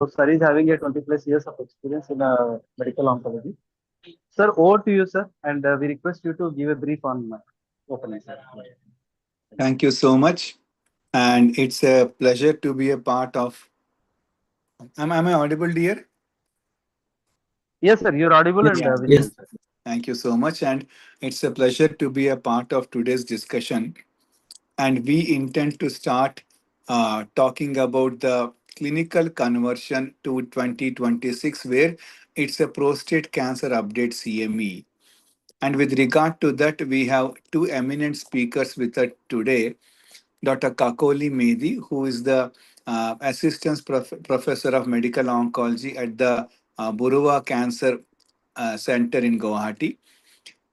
sir is having a 20 plus years of experience in medical oncology. Sir, over to you, sir, and we request you to give a brief on opening, sir. Thank you so much. And it's a pleasure to be a part of. Am I audible, dear? Yes, sir, you're audible Yes, and Yeah. visible, yes. sir. Thank you so much. And it's a pleasure to be a part of today's discussion. And we intend to start talking about the clinical conversion to 2026, where it's a prostate cancer update CME. And with regard to that, we have two eminent speakers with us today. Dr. Kakoli Mehdi, who is the Assistant Professor of Medical Oncology at the Burua Cancer Center in Guwahati.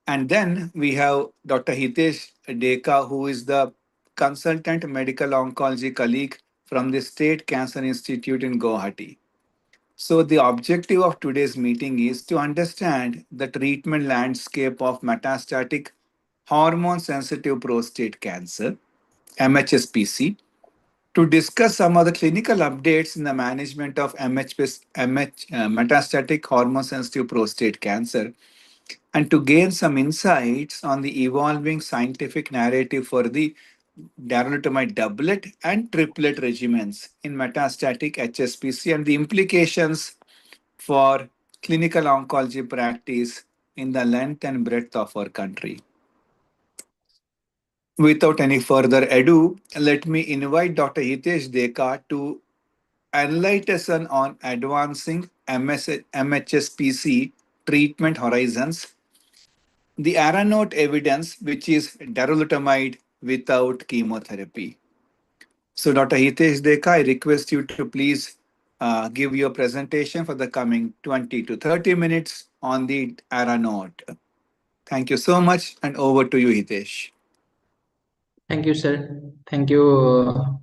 And then we have Dr. Hitesh Deka, who is the Consultant Medical Oncology colleague from the State Cancer Institute in Guwahati. So, the objective of today's meeting is to understand the treatment landscape of metastatic hormone sensitive prostate cancer, MHSPC, to discuss some of the clinical updates in the management of metastatic hormone sensitive prostate cancer, and to gain some insights on the evolving scientific narrative for the darolutamide doublet and triplet regimens in metastatic HSPC and the implications for clinical oncology practice in the length and breadth of our country. Without any further ado, let me invite Dr. Hitesh Deka to enlighten us on advancing MHSPC treatment horizons, the Aranote evidence, which is darolutamide without chemotherapy. So, Dr. Hitesh Deka, I request you to please give your presentation for the coming 20 to 30 minutes on the Aranote. Thank you so much, and over to you, Hitesh. Thank you, sir. Thank you,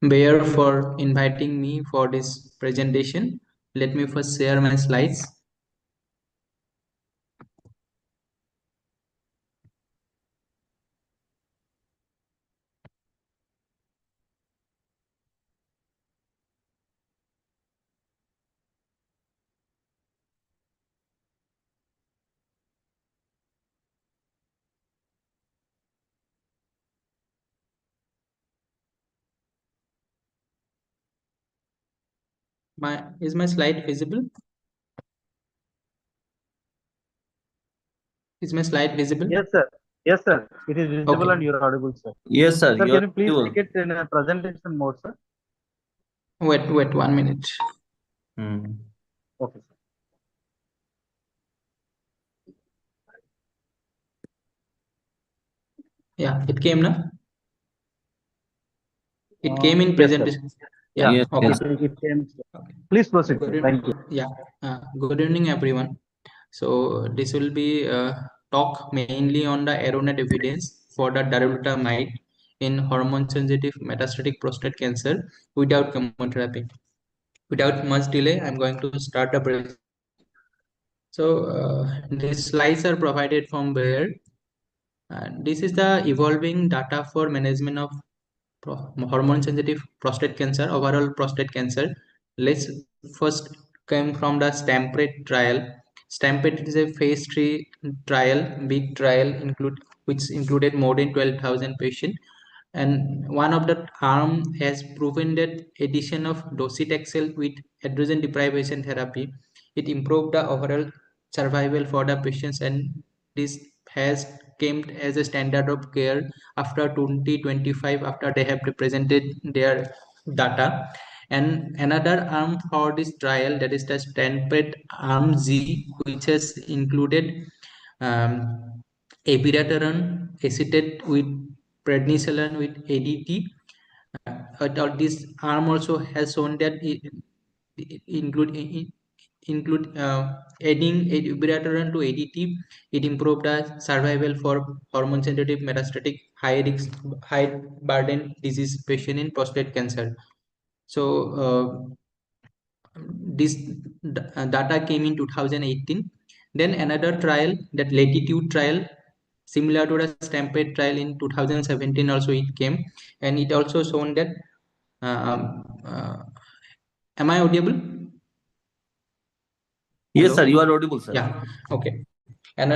Bayer, for inviting me for this presentation. Let me first share my slides. Is my slide visible? Is my slide visible? Yes, sir. Yes, sir. It is visible Okay. and you're audible, sir. Yes, sir. Sir, You can are you please audible. take it in a presentation mode, sir? Wait, 1 minute. Hmm. Okay, sir. Yeah, it came now. It came in Yes, sir. presentation. Yeah, Yeah. Yes, Okay. yes. it came. Okay. Please proceed, sir. Good, Thank you. yeah. Good evening, everyone. So this will be talk mainly on the erroneous evidence for the darolutamide in hormone-sensitive metastatic prostate cancer without chemotherapy. Without much delay, I'm going to start the presentation. So these slides are provided from Bayer. This is the evolving data for management of hormone-sensitive prostate cancer, overall prostate cancer. Let's first come from the Stampede trial. Stampede is a phase 3 trial, big trial, which included more than 12,000 patients. And one of the arm has proven that addition of docetaxel with androgen deprivation therapy, it improved the overall survival for the patients, and this has came as a standard of care after 2025, after they have presented their data. And another arm for this trial, that is the Stanford arm Z, which has included abiraterone acetate with prednisolone with ADT. This arm also has shown that it include adding abiraterone to ADT. It improved the survival for hormone sensitive metastatic high risk, high burden disease patient in prostate cancer. So this data came in 2018. Then another trial, that latitude trial, similar to the Stampede trial in 2017 also it came, and it also shown that um, uh, Am I audible? Yes, Hello? sir, you are audible, sir. Yeah, okay. And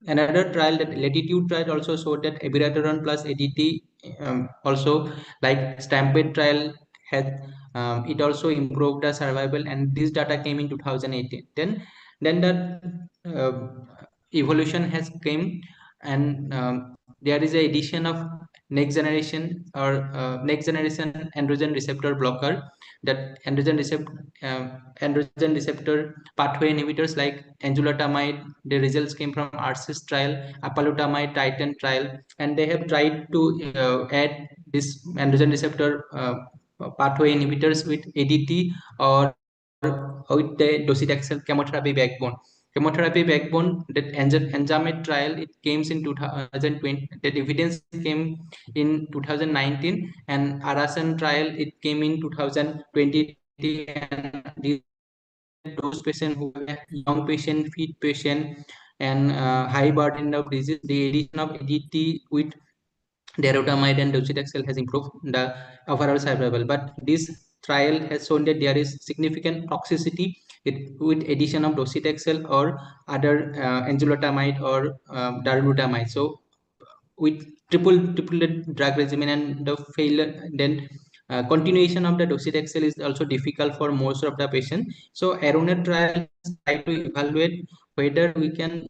another trial, that latitude trial, also showed that abiraterone plus ADT, also like Stampede trial had, it also improved the survival, and this data came in 2018. Then the evolution has came, and there is a addition of next generation next generation androgen receptor blocker, that androgen receptor pathway inhibitors like enzalutamide. The results came from ARCIS trial, apalutamide Titan trial, and they have tried to add this androgen receptor pathway inhibitors with ADT or with the docetaxel chemotherapy backbone. Chemotherapy backbone, that Enzamet trial, it came in 2020. That evidence came in 2019, and Arasan trial, it came in 2020. And those patients who are young patient, fit patient, and high burden of disease, the addition of ADT with darolutamide and docetaxel has improved the overall survival. But this trial has shown that there is significant toxicity with addition of docetaxel or other enzalutamide or darolutamide. So with triple drug regimen and the failure, then continuation of the docetaxel is also difficult for most of the patients. So Aronet trial try to evaluate whether we can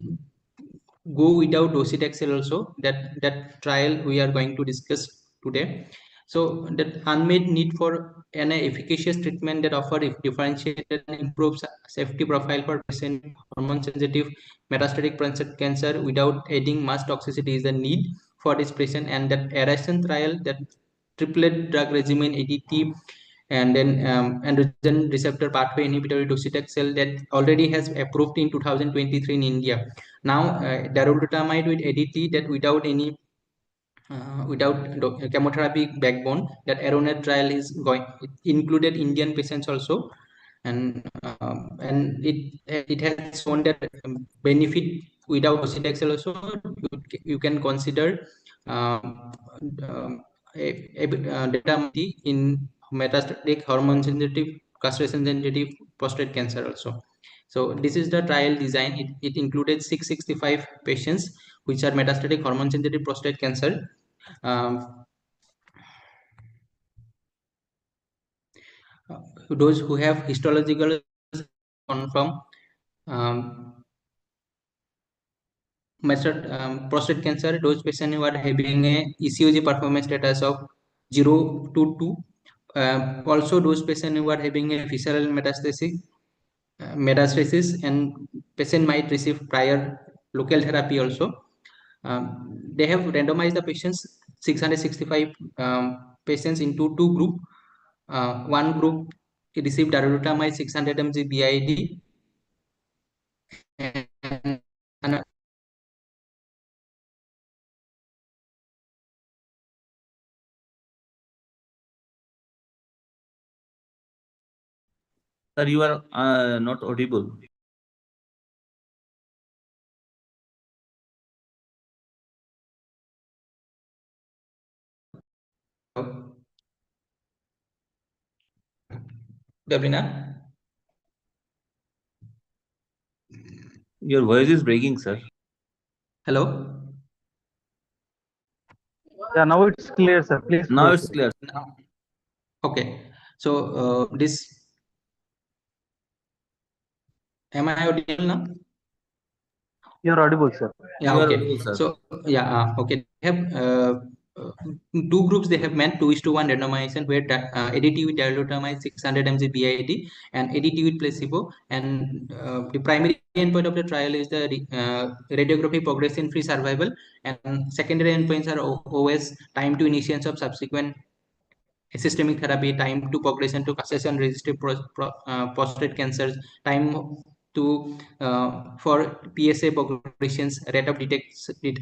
go without docetaxel also. That trial we are going to discuss today. So that unmet need for an efficacious treatment that offer differentiated and improves safety profile for patient hormone sensitive metastatic prostate cancer without adding much toxicity is the need for this patient. And that Arasen trial, that triplet drug regimen ADT, and then androgen receptor pathway inhibitor docetaxel, that already has approved in 2023 in India. Now darolutamide with ADT, that without any chemotherapy backbone, that Aronet trial is going, it included Indian patients also. And it has shown that benefit without docetaxel also. You can consider um, um, data in metastatic hormone sensitive, castration sensitive prostate cancer also. So this is the trial design. It included 665 patients which are metastatic hormone sensitive prostate cancer. um, those who have histological confirm um, prostate cancer, those patients who are having a ECOG performance status of 0 to 2. Also those patients who are having a visceral metastasis, and patient might receive prior local therapy also. They have randomized the patients, 665 patients, into two group. One group received darolutamide 600 mg BID, and another. Sir, you are not audible. Gabrina? Your voice is breaking, sir. Hello? Yeah, now it's clear, sir. Please Now it's proceed. clear. Now, okay. So am I audible now? You're audible, sir. Yeah, You are okay. audible, sir. So yeah, okay. They have uh, two groups. They have meant 2:1 randomization where ADT with darolutamide 600 mg BID and ADT with placebo. And the primary endpoint of the trial is the radiography progression-free survival, and secondary endpoints are OS, time to initiation of subsequent systemic therapy, time to progression to castration resistant prostate cancers, time to for PSA progressions, rate of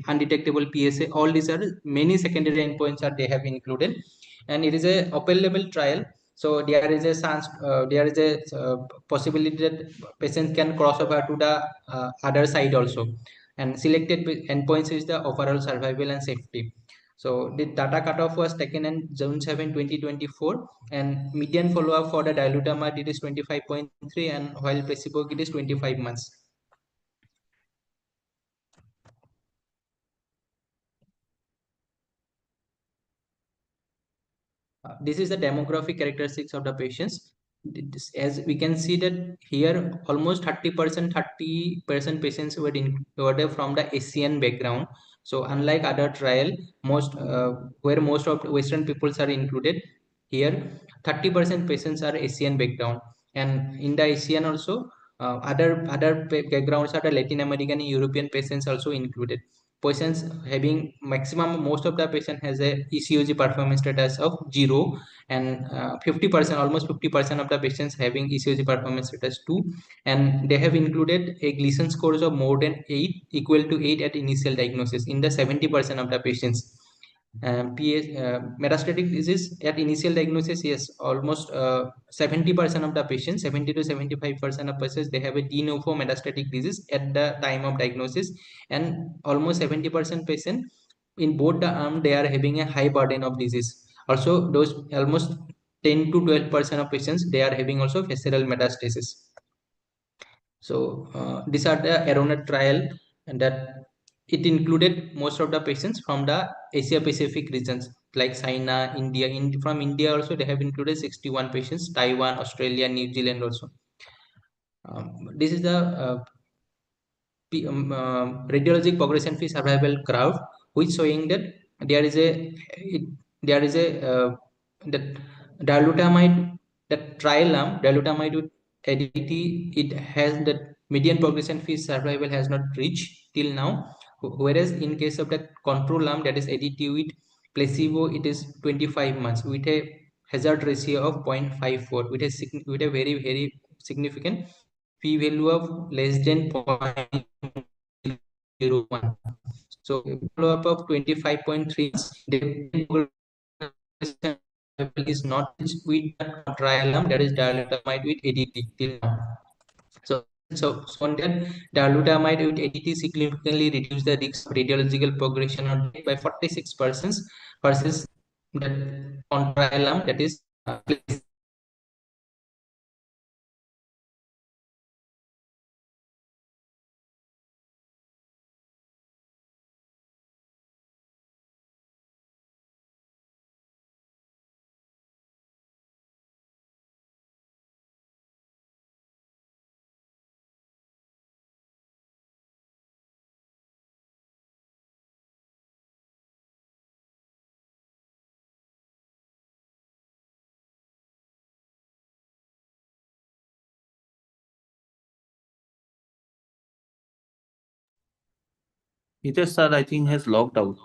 undetectable PSA. All these are many secondary endpoints are they have included, and it is a open label trial. So there is a chance, there is a possibility that patients can cross over to the other side also. And selected endpoints is the overall survival and safety. So the data cutoff was taken on June 7, 2024, and median follow-up for the dilutamide it is 25.3, and while placebo it is 25 months. This is the demographic characteristics of the patients. As we can see that here almost 30% patients were from the Asian background. So unlike other trial, where most of Western peoples are included, here 30% patients are Asian background, and in the Asian also other backgrounds are the Latin American and European patients also included. Patients having maximum, most of the patient has a ECOG performance status of 0, and 50%, almost 50% of the patients having ECOG performance status 2, and they have included a Gleason scores of more than 8, equal to 8 at initial diagnosis in the 70% of the patients. Metastatic disease at initial diagnosis, yes, almost 70% of the patients, 70 to 75% of patients, they have a de novo metastatic disease at the time of diagnosis, and almost 70% patient in both the arm they are having a high burden of disease. Also, those almost 10 to 12% of patients they are having also visceral metastasis. So these are the Aronet trial, and that it included most of the patients from the Asia Pacific regions like China, India. From India also they have included 61 patients, Taiwan, Australia, New Zealand also. This is the radiologic progression-free survival curve, which showing that there is a that darolutamide, that trial arm darolutamide with ADT, it has that median progression-free survival has not reached till now, whereas in case of the control arm, that is ADT with placebo, it is 25 months with a hazard ratio of 0.54, with a very very significant p-value of less than 0.01. So follow-up of 25.3, the is not with the trial arm, that is darolutamide with ADT till now. So on that, darolutamide with ADT significantly reduced the risk of radiological progression or death by 46% versus the on trial arm, that is Hitesh sir, I think, has logged out.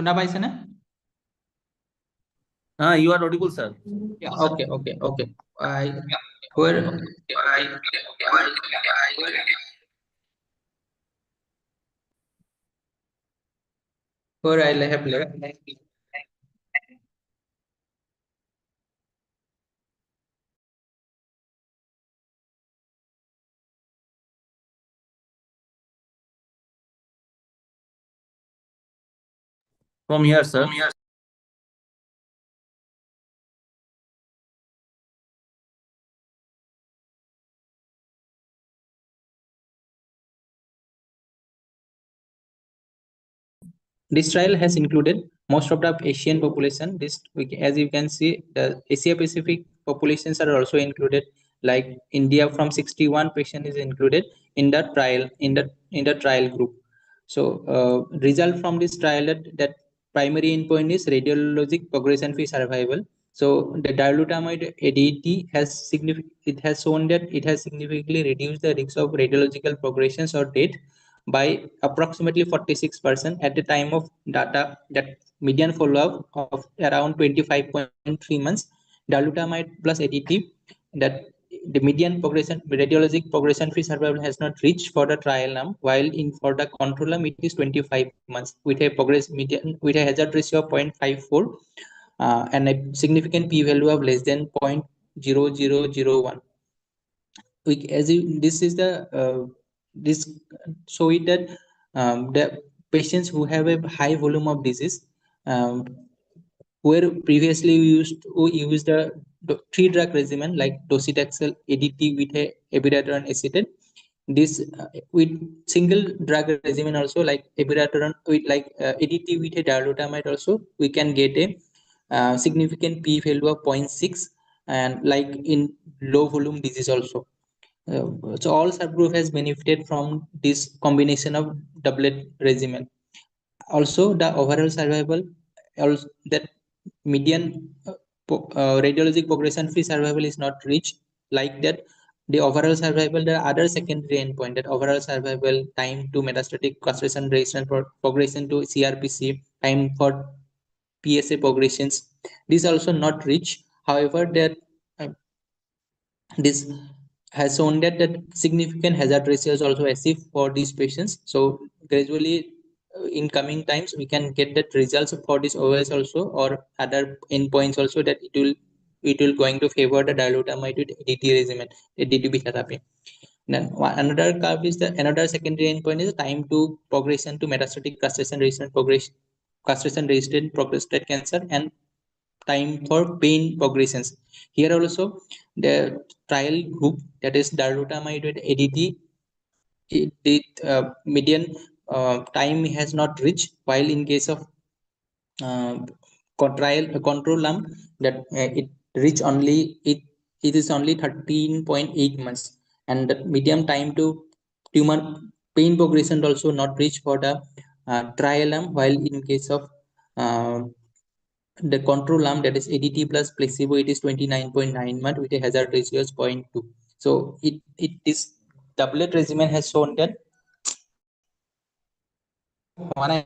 শুনা পাইছে না? You are audible, sir. Yeah, okay. I where where I have left. From here, sir. This trial has included most of the Asian population. As you can see, the Asia Pacific populations are also included. Like India, from 61 patient is included in the trial trial group. So, result from this trial that primary endpoint is radiologic progression-free survival. So, the darolutamide ADT has shown that it has significantly reduced the risk of radiological progressions or death by approximately 46% at the time of data that median follow-up of around 25.3 months. Darolutamide plus ADT, that the median radiologic progression-free survival has not reached for the trial arm, while for the control arm it is 25 months with a hazard ratio of 0.54 and a significant p-value of less than 0.0001. This is the this show it that the patients who have a high volume of disease, where previously we used the three drug regimen like docetaxel, ADT with a abiraterone acetate. This with single drug regimen also like abiraterone with ADT with a darolutamide also we can get a significant p value of 0.6, and like in low volume disease also. So all subgroup has benefited from this combination of doublet regimen. Also, the overall survival, also that median radiologic progression-free survival is not reached. Like that, the overall survival, the other secondary endpoint, that overall survival, time to metastatic castration-resistant progression to CRPC, time for PSA progressions, this also not reached. However, that this has shown that significant hazard ratio is also achieved for these patients. So gradually, in coming times, we can get that results for this OS also or other endpoints also, that it will going to favor the dilutamide with DT regimen, the DTB therapy. Then another curve is another secondary endpoint is time to progression to metastatic castration-resistant prostate cancer, and time for pain progressions. Here also, the trial group, that is darolutamide with ADT, the median time has not reached, while in case of control arm, that it reach only it is only 13.8 months, and the median time to tumor pain progression also not reached for the trial arm, while in case of uh, the control arm, that is ADT plus placebo, it is 29.9 month with a hazard ratio of 0.2. So this doublet regimen has shown that one.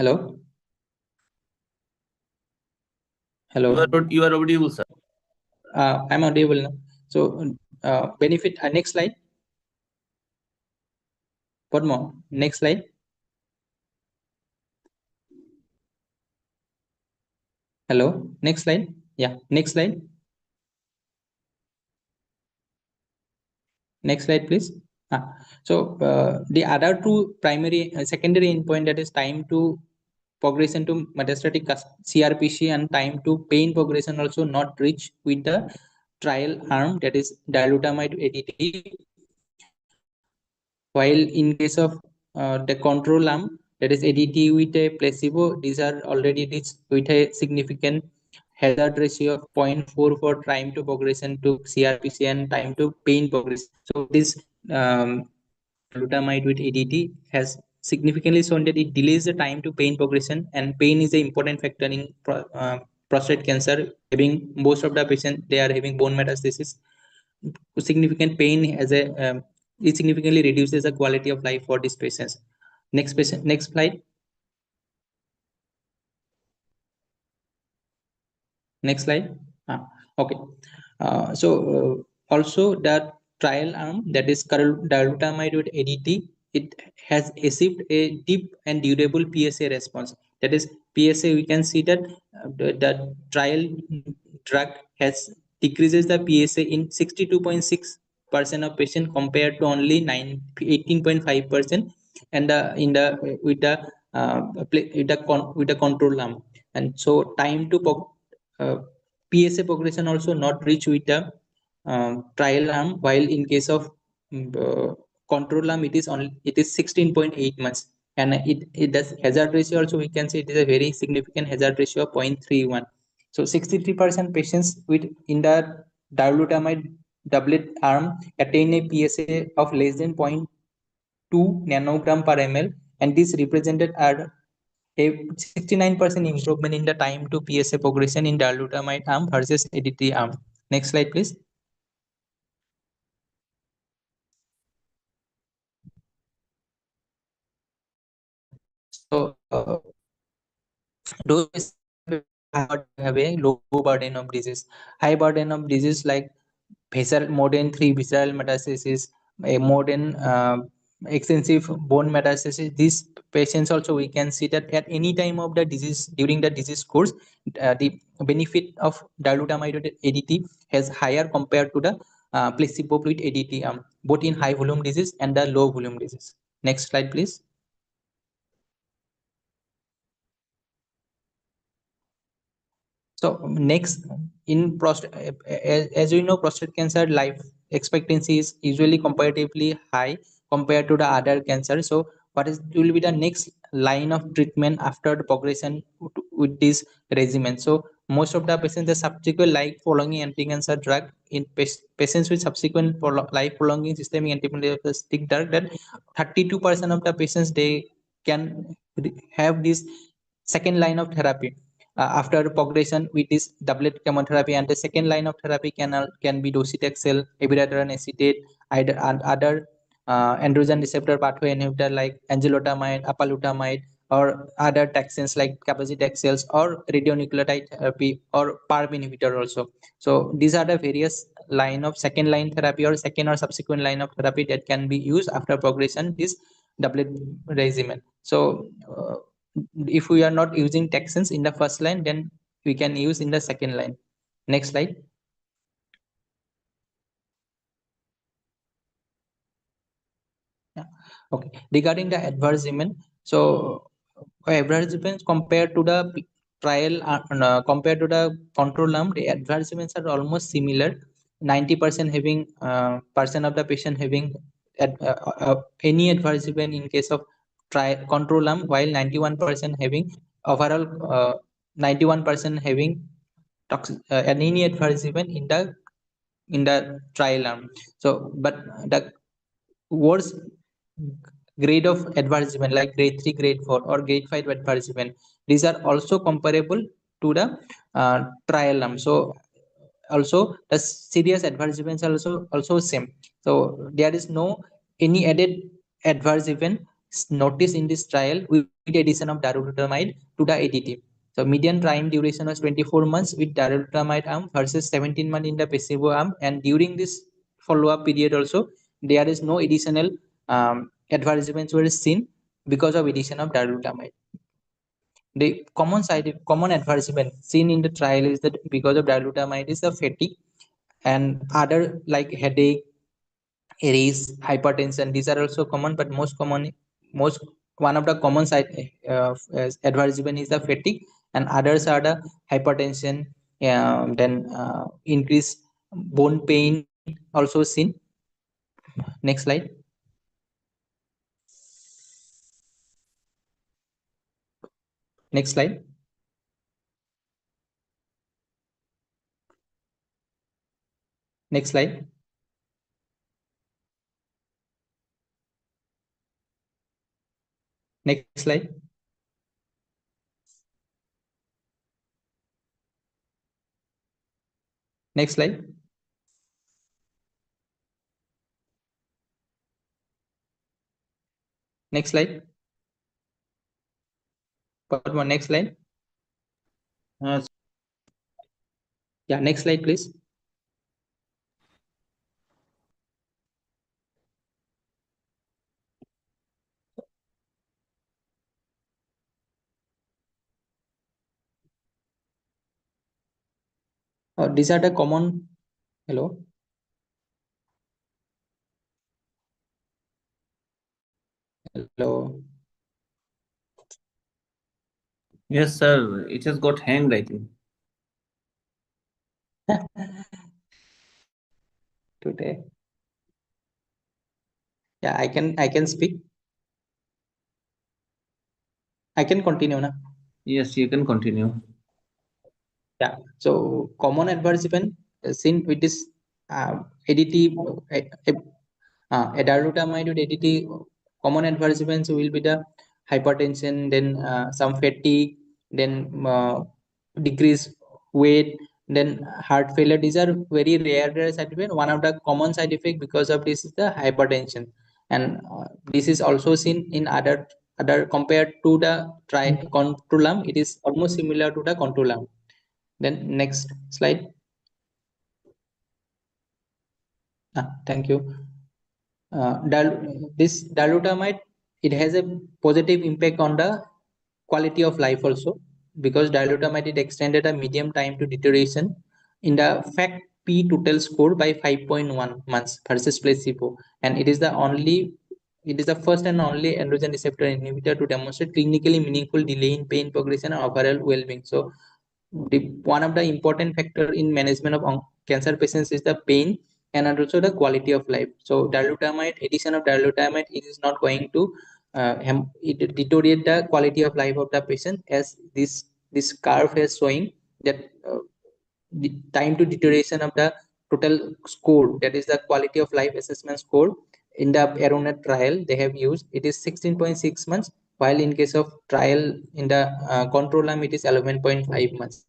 Hello. Hello. You are audible, sir. I'm audible now. So benefit. Next slide. One more. Next slide. Hello. Next slide. Yeah. Next slide. Next slide, please. So the other two primary secondary endpoint, that is time to progression to metastatic CRPC and time to pain progression also not reached with the trial arm, that is dilutamide ADT, while in case of the control arm, that is ADT with a placebo, these are already reached with a significant hazard ratio of 0.4 for time to progression to CRPC and time to pain progression. So this glutamide with ADT has significantly shown that it delays the time to pain progression, and pain is an important factor in prostate cancer. Having most of the patients, they are having bone metastasis. Significant pain as a it significantly reduces the quality of life for these patients. Next patient, next slide. Next slide. Okay. Also that trial arm, that is darolutamide with ADT, it has achieved a deep and durable PSA response. That is PSA, we can see that the trial drug has decreases the PSA in 62.6% of patient compared to only 18.5%, and in the with the control arm. And so time to PSA progression also not reached with the trial arm, while in case of control arm it is 16.8 months, and it does hazard ratio also, we can say it is a very significant hazard ratio of 0.31. So 63% patients with in the darolutamide doublet arm attain a PSA of less than 0.2 nanogram per ml, and this represented a 69% improvement in the time to PSA progression in darolutamide arm versus ADT arm. Next slide, please. So those have a low burden of disease. High burden of disease like more than 3 visceral metastasis, a more than extensive bone metastasis. These patients also, we can see that at any time of the disease, during the disease course, the benefit of darolutamide ADT has higher compared to the placebo with ADT, both in high volume disease and the low volume disease. Next slide, please. So next, in prostate, as we know, prostate cancer life expectancy is usually comparatively high compared to the other cancer. So what will be the next line of treatment after the progression with this regimen? So most of the patients, the subsequent life prolonging anti-cancer drug in patients with subsequent life prolonging systemic anti-diabetic drug, that 32% of the patients, they can have this second line of therapy after progression with this doublet chemotherapy, and the second line of therapy can be docetaxel, abiraterone acetate, either and other androgen receptor pathway inhibitor like enzalutamide, apalutamide, or other taxanes like cabazitaxels, or radionuclide therapy, or PARP inhibitor also. So these are the various line of second line therapy or second or subsequent line of therapy that can be used after progression this doublet regimen. So if we are not using taxanes in the first line, then we can use in the second line. Next slide. Yeah. Okay. Regarding the adverse event, so adverse events compared to the trial, compared to the control arm, the adverse events are almost similar. 90% having percent of the patient having any adverse event in case of control arm, while 91% having overall 91% having any adverse event in the trial arm. So but the worst grade of adverse event like grade 3, grade 4, or grade 5 adverse event, these are also comparable to the trial arm. So also the serious adverse events are also same. So there is no any added adverse event noticed in this trial with the addition of darolutamide to the ADT. So median time duration was 24 months with darolutamide arm versus 17 months in the placebo arm, and during this follow-up period also there is no additional adverse events were seen because of addition of darolutamide. The common adverse event seen in the trial is that because of darolutamide is the fatigue and other like headache, raise, hypertension. These are also common, but most one of the common side adverse event is the fatigue, and others are the hypertension, then increase bone pain also seen. Next slide. Next slide. Next slide. Next slide. Next slide. Next slide. What more? Next slide. Yeah, next slide, please. These are the common. Hello. Hello. Yes, sir. It has got hanged, I think. Today. Yeah, I can speak. I can continue now. Yes, you can continue. Yeah. So common adverse event seen with this ADT darolutamide with ADT. Common adverse events will be the hypertension, then some fatigue, then decreased weight, then heart failure. These are very rare side effects. One of the common side effect because of this is the hypertension, and this is also seen in other compared to the control arm. It is almost similar to the control arm. Then next slide. Thank you. This dilutamide, it has a positive impact on the quality of life also, because dilutamide it extended a medium time to deterioration in the fact P total score by 5.1 months versus placebo, and it is the first and only androgen receptor inhibitor to demonstrate clinically meaningful delay in pain progression and overall well-being. So one of the important factor in management of cancer patients is the pain and also the quality of life. So dilutamide, addition of dilutamide, it is not going to it deteriorate the quality of life of the patient, as this curve is showing that the time to deterioration of the total score, that is the quality of life assessment score, in the Aronet trial they have used, it is 16.6 months, while in case of trial in the control arm it is 11.5 months.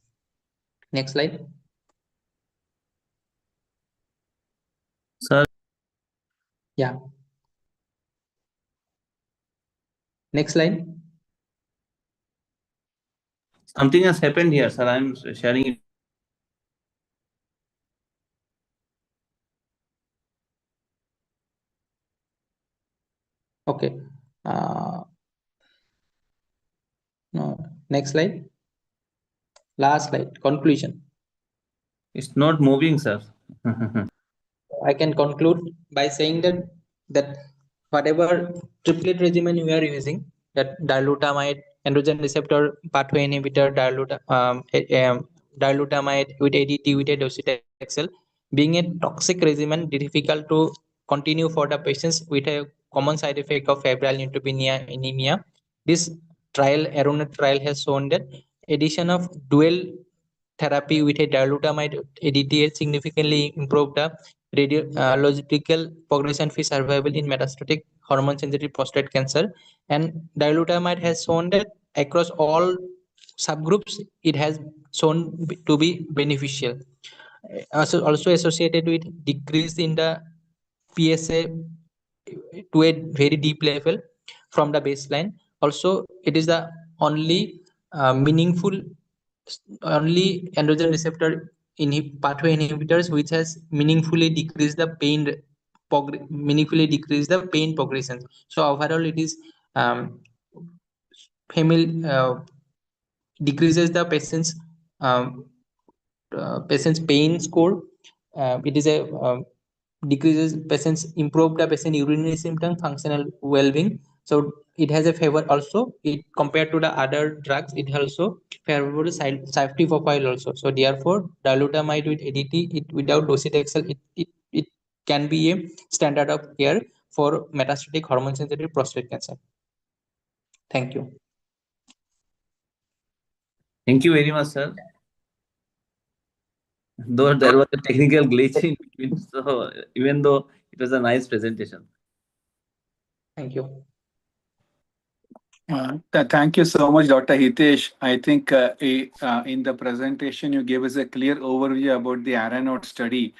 Next slide. Sir, Yeah. Next slide. something has happened here, sir. I'm sharing it. Okay. No. Next slide. Last slide. Conclusion. It's not moving, sir. I can conclude by saying that whatever triplet regimen you are using, that dilutamide, androgen receptor pathway inhibitor, dilutamide with ADT with a docetaxel, being a toxic regimen, difficult to continue for the patients with a common side effect of febrile neutropenia, anemia. This trial, Aronet trial, has shown that addition of dual therapy with a dilutamide ADT significantly improved the radiological progression-free survival in metastatic hormone-sensitive prostate cancer. And dilutamide has shown that across all subgroups, it has shown to be beneficial. Also associated with decrease in the PSA to a very deep level from the baseline. Also, it is the only meaningful, only androgen receptor pathway inhibitors which has meaningfully decreased the pain progression. So overall, it is family decreases the um, patient's pain score. It is a decreases patients, improve the patient urinary symptom, functional well-being. So it has a favor also. It compared to the other drugs, it also favorable safety profile also. So therefore, dilutamide with ADT, it without docetaxel, it can be a standard of care for metastatic hormone sensitive prostate cancer. Thank you. Thank you very much, sir. Though there was a technical glitch in between, so even though it was a nice presentation. Thank you. Thank you so much, Dr. Hitesh. I think in the presentation you gave us a clear overview about the Aranode study.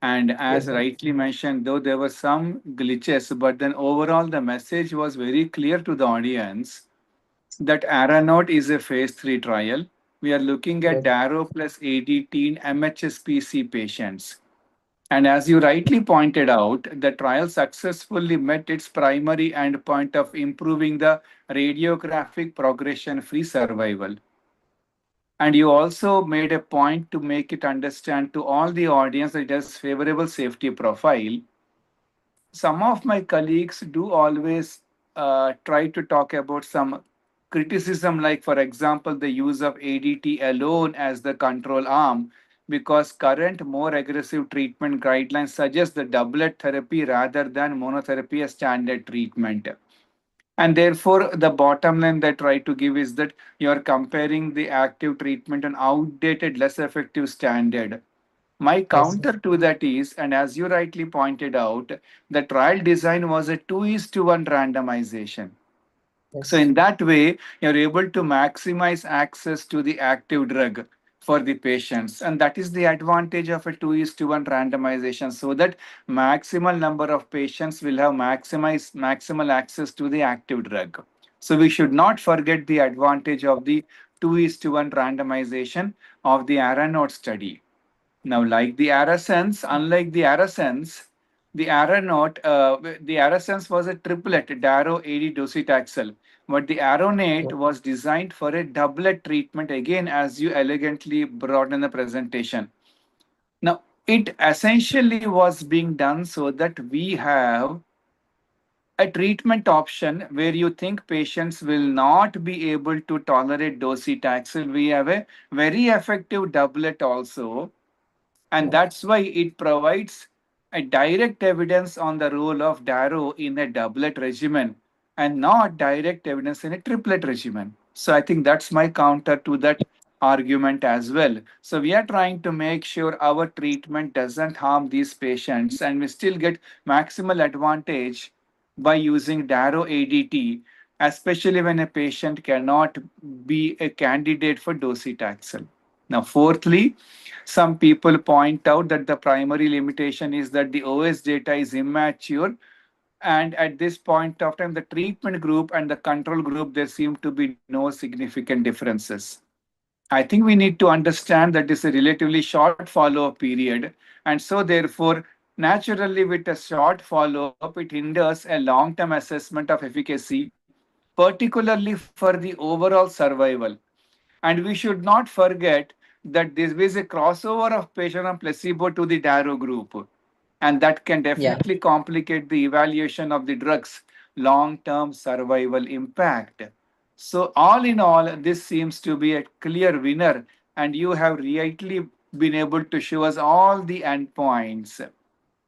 And Yes, as sir. rightly mentioned, though there were some glitches, but then overall the message was very clear to the audience that Aranode is a phase 3 trial. We are looking at Yes. Daro plus ADT in MHSPC patients. And as you rightly pointed out, the trial successfully met its primary endpoint of improving the radiographic progression free survival. And you also made a point to make it understand to all the audience that it has favorable safety profile. Some of my colleagues do always try to talk about some criticism, like, for example, the use of ADT alone as the control arm, because current more aggressive treatment guidelines suggest the doublet therapy rather than monotherapy as standard treatment. And therefore, the bottom line they try to give is that you are comparing the active treatment and outdated, less effective standard. My Yes, sir. counter to that is, and as you rightly pointed out, the trial design was a 2:1 randomization. So, Yes. in that way, you're able to maximize access to the active drug for the patients. And that is the advantage of a 2:1 randomization, so that maximal number of patients will have maximal access to the active drug. So, we should not forget the advantage of the 2:1 randomization of the Aranode study. Now, like the Arasens, unlike the Arasens, the Arasens was a triplet, Daro, AD, docetaxel. But the Aronate Yes. was designed for a doublet treatment, again, as you elegantly brought in the presentation. Now, it essentially was being done so that we have a treatment option where you think patients will not be able to tolerate docetaxel. We have a very effective doublet also, and Yeah. that's why it provides a direct evidence on the role of Darrow in a doublet regimen and not direct evidence in a triplet regimen. So I think that's my counter to that argument as well. So we are trying to make sure our treatment doesn't harm these patients and we still get maximal advantage by using Darrow ADT, especially when a patient cannot be a candidate for docetaxel. Now, fourthly, some people point out that the primary limitation is that the OS data is immature. And at this point of time, the treatment group and the control group, there seem to be no significant differences. I think we need to understand that this is a relatively short follow-up period. And so, therefore, naturally, with a short follow-up, it hinders a long-term assessment of efficacy, particularly for the overall survival. And we should not forget that there is a crossover of patient on placebo to the Darrow group. And that can Yeah. definitely complicate the evaluation of the drug's long term survival impact. So, all in all, this seems to be a clear winner, and you have rightly been able to show us all the endpoints.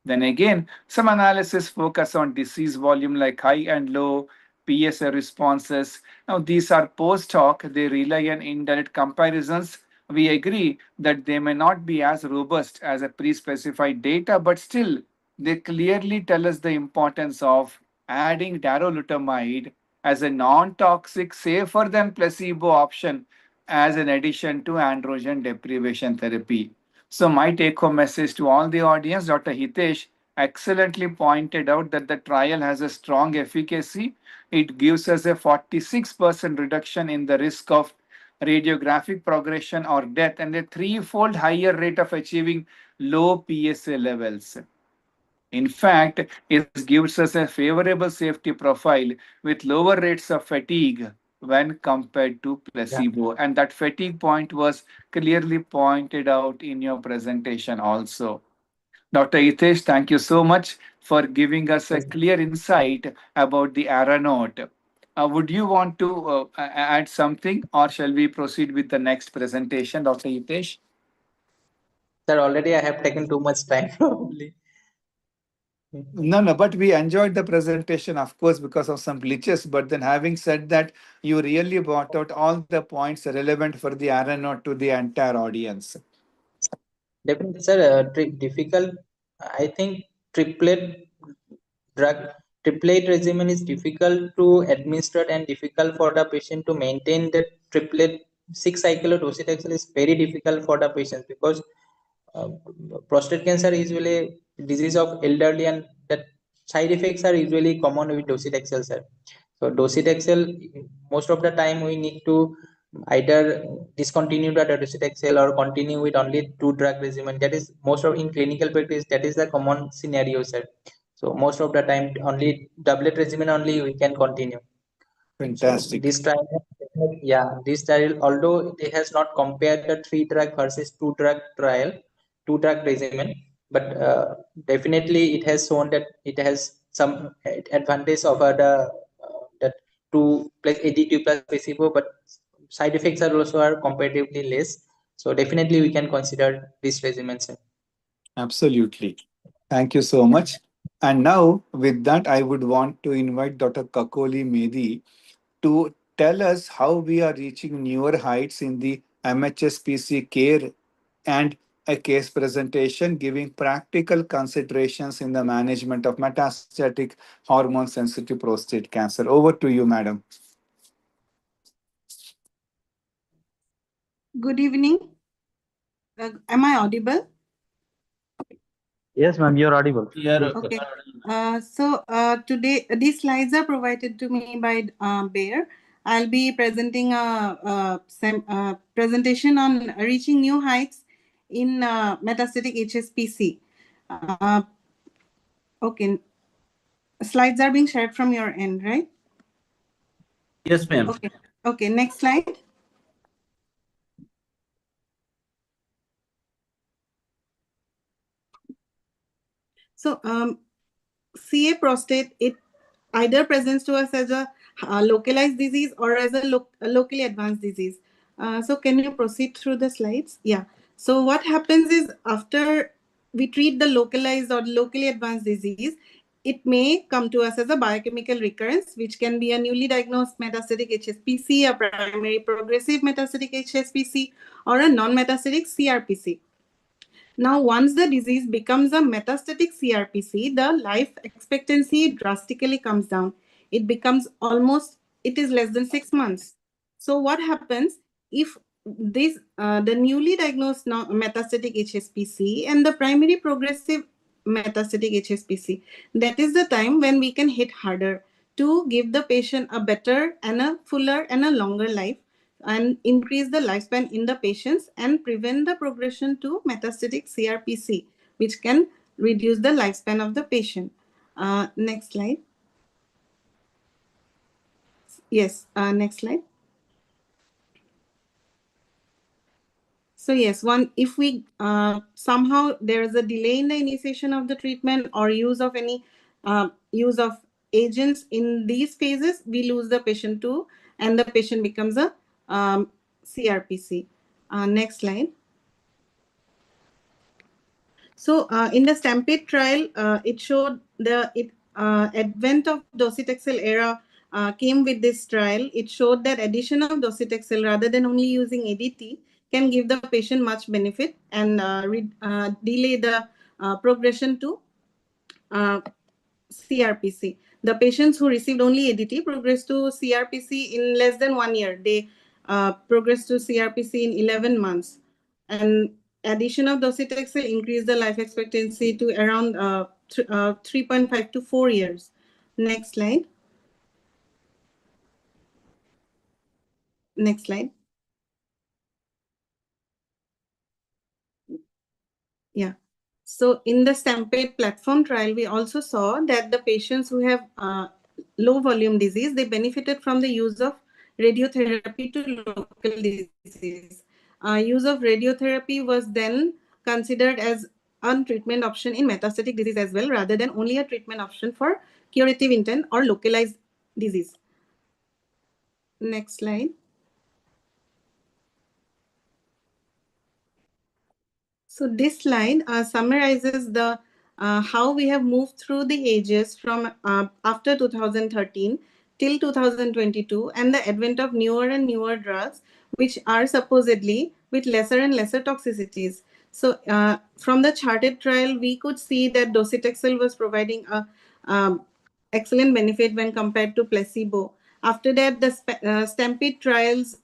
Then again, some analysis focus on disease volume like high and low, PSA responses. Now, these are post hoc, they rely on indirect comparisons. We agree that they may not be as robust as a pre specified data, but still, they clearly tell us the importance of adding darolutamide as a non toxic, safer than placebo option as an addition to androgen deprivation therapy. So, my take home message to all the audience, Dr. Hitesh excellently pointed out that the trial has a strong efficacy. It gives us a 46% reduction in the risk of radiographic progression or death and a threefold higher rate of achieving low PSA levels. In fact, it gives us a favorable safety profile with lower rates of fatigue when compared to Yeah. placebo. And that fatigue point was clearly pointed out in your presentation also. Dr. Hitesh, thank you so much for giving us a Yes. clear insight about the Aranode. Would you want to add something, or shall we proceed with the next presentation, Dr. Hitesh? Sir, already I have taken too much time probably. No, but we enjoyed the presentation, of course, because of some glitches. But then, having said that, you really brought out all the points relevant for the RNO to the entire audience. Definitely, sir. Difficult. I think triplet drug triplet regimen is difficult to administer and difficult for the patient to maintain the triplet. 6 cycle of docetaxel is very difficult for the patient because uh, prostate cancer is usually disease of elderly and that side effects are usually common with docetaxel, sir. So docetaxel, most of the time we need to either discontinue the docetaxel or continue with only two drug regimen. That is most of in clinical practice. That is the common scenario, sir. So most of the time only doublet regimen only we can continue. So Fantastic. this trial, this trial, although it has not compared the three drug versus two drug trial, two drug regimen, but definitely it has shown that it has some advantage over the that two plus AD2 plus placebo, but side effects are also are comparatively less. So definitely we can consider this regimen, sir. Absolutely. Thank you so much. And now, with that, I would want to invite Dr. Kakoli Medi to tell us how we are reaching newer heights in the MHSPC care and a case presentation giving practical considerations in the management of metastatic hormone sensitive prostate cancer. Over to you, madam. Good evening. Am I audible? Yes, ma'am, you're audible. Yeah. Please. Okay. Today these slides are provided to me by Bayer. I'll be presenting a presentation on reaching new heights in metastatic HSPC. Okay. Slides are being shared from your end, right? Yes, ma'am. Okay. Okay. Next slide. So, CA prostate, it either presents to us as a localized disease or as a locally advanced disease. So can you proceed through the slides? Yeah. So what happens is after we treat the localized or locally advanced disease, it may come to us as a biochemical recurrence, which can be a newly diagnosed metastatic HSPC, a primary progressive metastatic HSPC, or a non-metastatic CRPC. Now, once the disease becomes a metastatic CRPC, the life expectancy drastically comes down. It becomes it is less than 6 months. So, what happens if the newly diagnosed metastatic HSPC and the primary progressive metastatic HSPC, that is the time when we can hit harder to give the patient a better and a fuller and a longer life and increase the lifespan in the patients and prevent the progression to metastatic CRPC, which can reduce the lifespan of the patient. Next slide. Yes, next slide. So yes, if we somehow there is a delay in the initiation of the treatment or use of agents in these phases, we lose the patient too, and the patient becomes a CRPC. Next slide. So in the Stampede trial, it showed the advent of docetaxel era came with this trial. It showed that addition of docetaxel rather than only using ADT can give the patient much benefit and delay the progression to CRPC. The patients who received only ADT progressed to CRPC in less than 1 year. They progressed to CRPC in 11 months. And addition of docetaxel increased the life expectancy to around 3.5 to 4 years. Next slide. Next slide. Yeah. So in the Stampede platform trial, we also saw that the patients who have low volume disease, they benefited from the use of radiotherapy to local disease. Use of radiotherapy was then considered as a treatment option in metastatic disease as well, rather than only a treatment option for curative intent or localized disease. Next slide. So this slide summarizes the how we have moved through the ages from after 2013 till 2022 and the advent of newer and newer drugs which are supposedly with lesser and lesser toxicities. So from the charted trial, we could see that docetaxel was providing a excellent benefit when compared to placebo. After that, the Stampede trials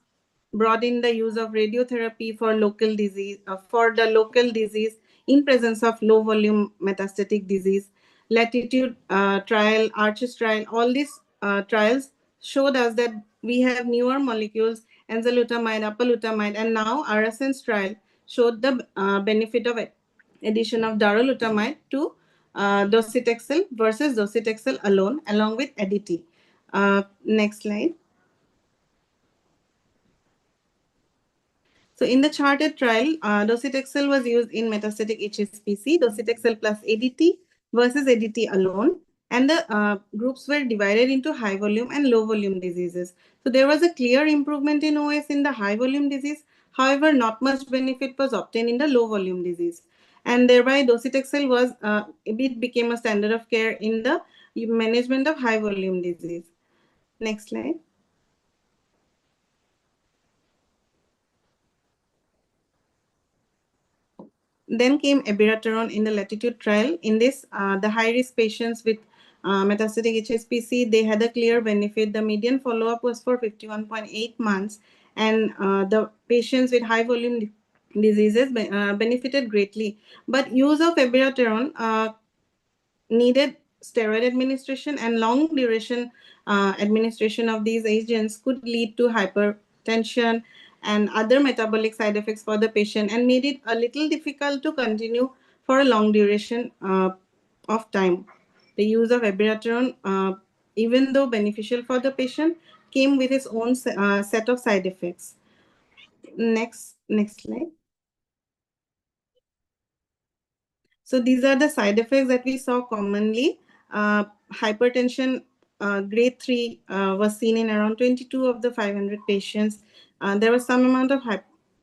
brought in the use of radiotherapy for local disease, for the local disease in presence of low volume metastatic disease. Latitude trial, Arches trial, all these trials showed us that we have newer molecules, enzalutamide, apalutamide, and now Arasens trial showed the benefit of addition of darolutamide to docetaxel versus docetaxel alone along with ADT. Next slide. So in the charted trial, docetaxel was used in metastatic HSPC, docetaxel plus ADT versus ADT alone, and the groups were divided into high volume and low volume diseases. So there was a clear improvement in OS in the high volume disease. However, not much benefit was obtained in the low volume disease. And thereby docetaxel was, it became a standard of care in the management of high volume disease. Next slide. Then came abiraterone in the Latitude trial. In this, the high-risk patients with metastatic HSPC, they had a clear benefit. The median follow-up was for 51.8 months, and the patients with high-volume diseases benefited greatly. But use of abiraterone needed steroid administration, and long duration administration of these agents could lead to hypertension and other metabolic side effects for the patient and made it a little difficult to continue for a long duration of time. The use of abiraterone, even though beneficial for the patient, came with its own set of side effects. Next slide. So these are the side effects that we saw commonly. Hypertension grade 3 was seen in around 22 of the 500 patients. There was some amount of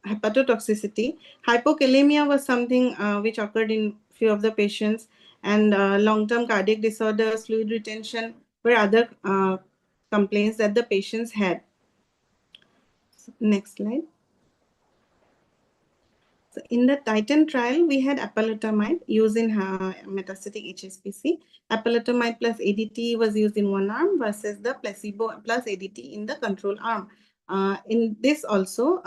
hepatotoxicity. Hypokalemia was something which occurred in few of the patients, and long-term cardiac disorders, fluid retention were other complaints that the patients had. Next slide. So in the Titan trial, we had apalutamide used in metastatic HSPC. Apalutamide plus ADT was used in one arm versus the placebo plus ADT in the control arm. In this also,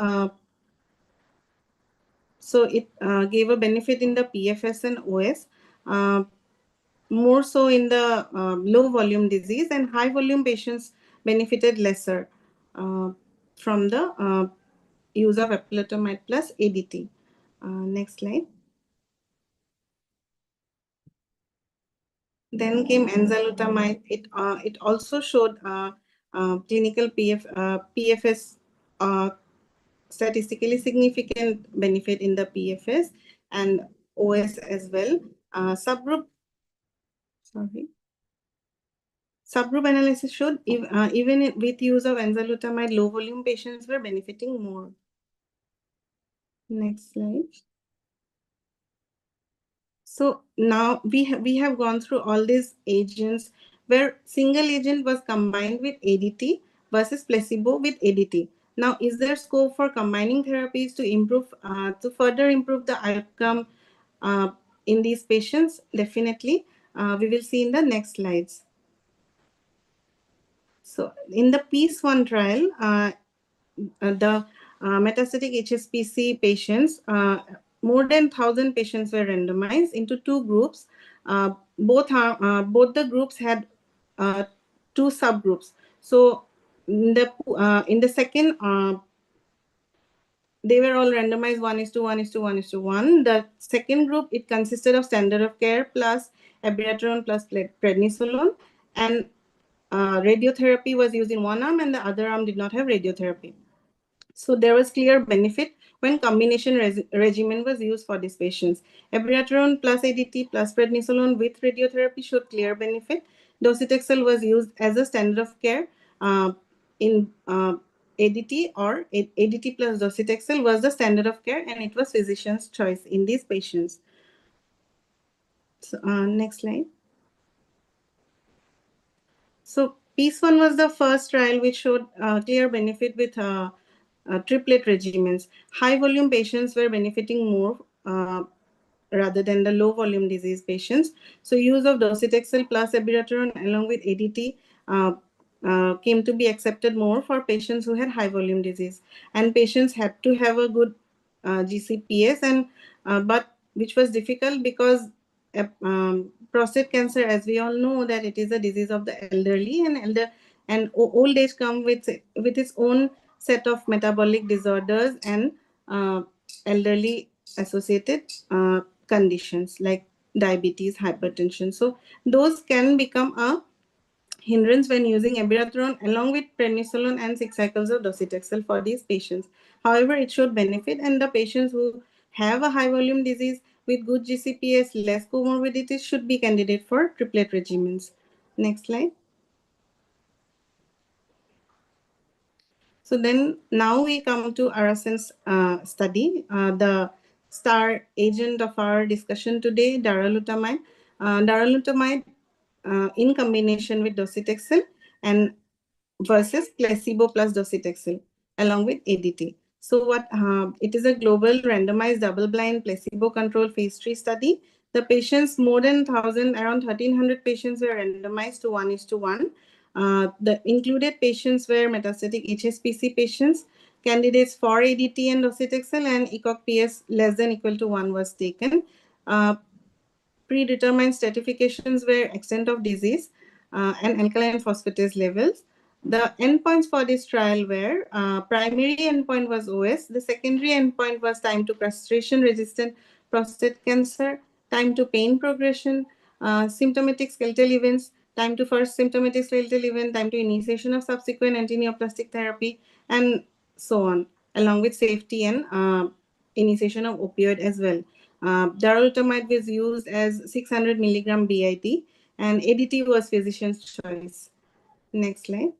so it gave a benefit in the PFS and OS, more so in the low volume disease, and high volume patients benefited lesser from the use of apalutamide plus ADT. Next slide. Then came enzalutamide. It also showed clinical PFS statistically significant benefit in the PFS and OS as well. Subgroup analysis showed even with use of enzalutamide, low volume patients were benefiting more. Next slide. So now we have gone through all these agents where single agent was combined with ADT versus placebo with ADT. Now, is there scope for combining therapies to improve, to further improve the outcome in these patients? Definitely. We will see in the next slides. So in the PEACE-1 trial, the metastatic HSPC patients, more than 1,000 patients were randomized into two groups. Both the groups had two subgroups. So in the second, they were all randomized 1:1:1:1. The second group, it consisted of standard of care plus abiraterone plus prednisolone, and radiotherapy was used in one arm and the other arm did not have radiotherapy. So there was clear benefit when combination regimen was used for these patients. Abiraterone plus ADT plus prednisolone with radiotherapy showed clear benefit. Docetaxel was used as a standard of care in ADT, or ADT plus docetaxel was the standard of care, and it was physician's choice in these patients. So, next slide. So PEACE 1 was the first trial which showed clear benefit with triplet regimens. High volume patients were benefiting more rather than the low volume disease patients. So use of docetaxel plus abiraterone along with ADT came to be accepted more for patients who had high volume disease, and patients had to have a good GCPS, and but which was difficult because prostate cancer, as we all know, that it is a disease of the elderly, and old age come with its own set of metabolic disorders and elderly associated conditions like diabetes, hypertension. So those can become a hindrance when using abiraterone along with prednisolone and 6 cycles of docetaxel for these patients. However, it showed benefit, and the patients who have a high volume disease with good GCPS, less comorbidities, should be candidate for triplet regimens. Next slide. So then now we come to Arasen's study, the star agent of our discussion today, darolutamide. Darolutamide in combination with docetaxel and versus placebo plus docetaxel along with ADT. So what it is a global randomized double-blind placebo-controlled phase 3 study. The patients, more than 1,000, around 1,300 patients were randomized to 1:1. The included patients were metastatic HSPC patients, candidates for ADT and docetaxel, and ECOG PS less than equal to 1 was taken. Predetermined stratifications were extent of disease and alkaline phosphatase levels. The endpoints for this trial were primary endpoint was OS. The secondary endpoint was time to castration-resistant prostate cancer, time to pain progression, symptomatic skeletal events, time to first symptomatic skeletal event, time to initiation of subsequent antineoplastic therapy, and so on, along with safety and initiation of opioid as well. Darolutamide was used as 600 milligram BID, and ADT was physician's choice. Next slide.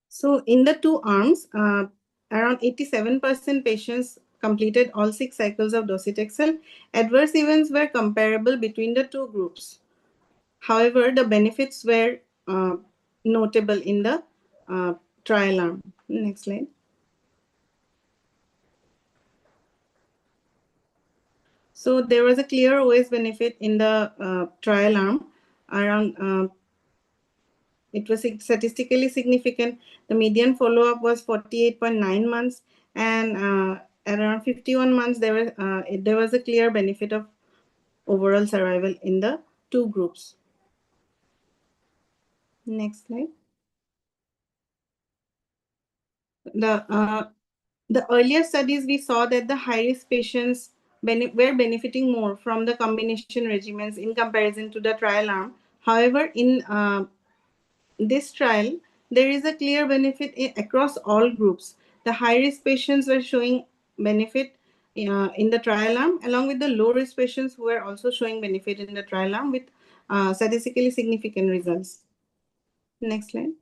So in the two arms, around 87% patients completed all 6 cycles of docetaxel. Adverse events were comparable between the two groups. However, the benefits were notable in the trial arm. Next slide. So there was a clear OS benefit in the trial arm. Around it was statistically significant. The median follow-up was 48.9 months, and around 51 months there was a clear benefit of overall survival in the two groups. Next slide. The earlier studies, we saw that the high-risk patients were benefiting more from the combination regimens in comparison to the trial arm. However, in this trial, there is a clear benefit across all groups. The high-risk patients were showing benefit in the trial arm, along with the low-risk patients who were also showing benefit in the trial arm with statistically significant results. Next slide.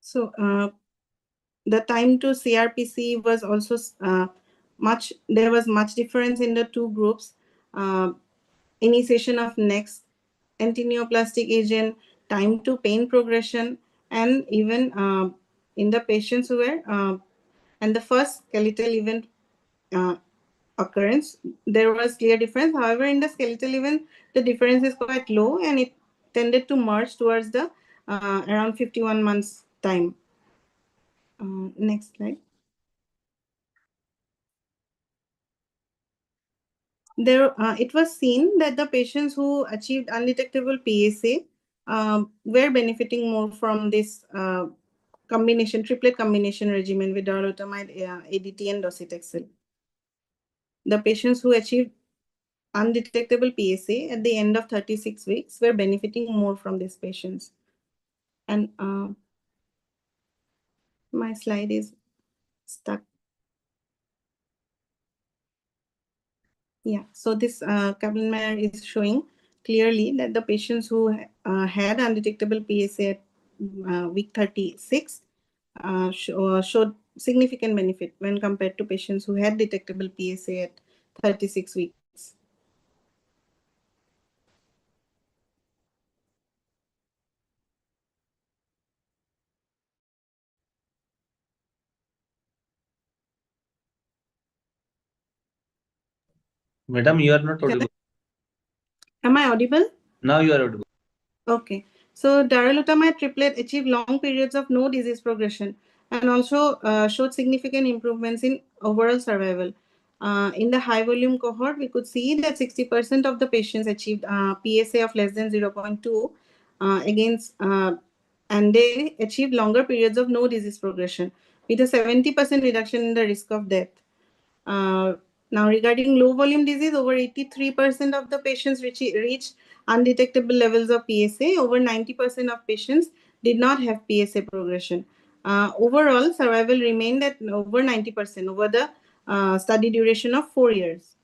So the time to CRPC was also there was much difference in the two groups. Initiation of next antineoplastic agent, time to pain progression, and even in the patients who were and the first skeletal event occurrence, there was clear difference. However, in the skeletal event, the difference is quite low, and it tended to merge towards the around 51 months time. Next slide. It was seen that the patients who achieved undetectable PSA were benefiting more from this triplet combination regimen with darolutamide, ADT, and docetaxel. The patients who achieved undetectable PSA at the end of 36 weeks were benefiting more from these patients. And my slide is stuck. Yeah, so this Kaplan-Meier is showing clearly that the patients who had undetectable PSA at week 36 showed significant benefit when compared to patients who had detectable PSA at 36 weeks. Madam, you are not audible. Am I audible? Now you are audible. Okay. So darolutamide triplet achieved long periods of no disease progression and also showed significant improvements in overall survival. In the high volume cohort, we could see that 60% of the patients achieved PSA of less than 0.2 and they achieved longer periods of no disease progression with a 70% reduction in the risk of death. Uh, Now, regarding low volume disease, over 83% of the patients reached undetectable levels of PSA. Over 90% of patients did not have PSA progression. Overall, survival remained at over 90% over the study duration of 4 years.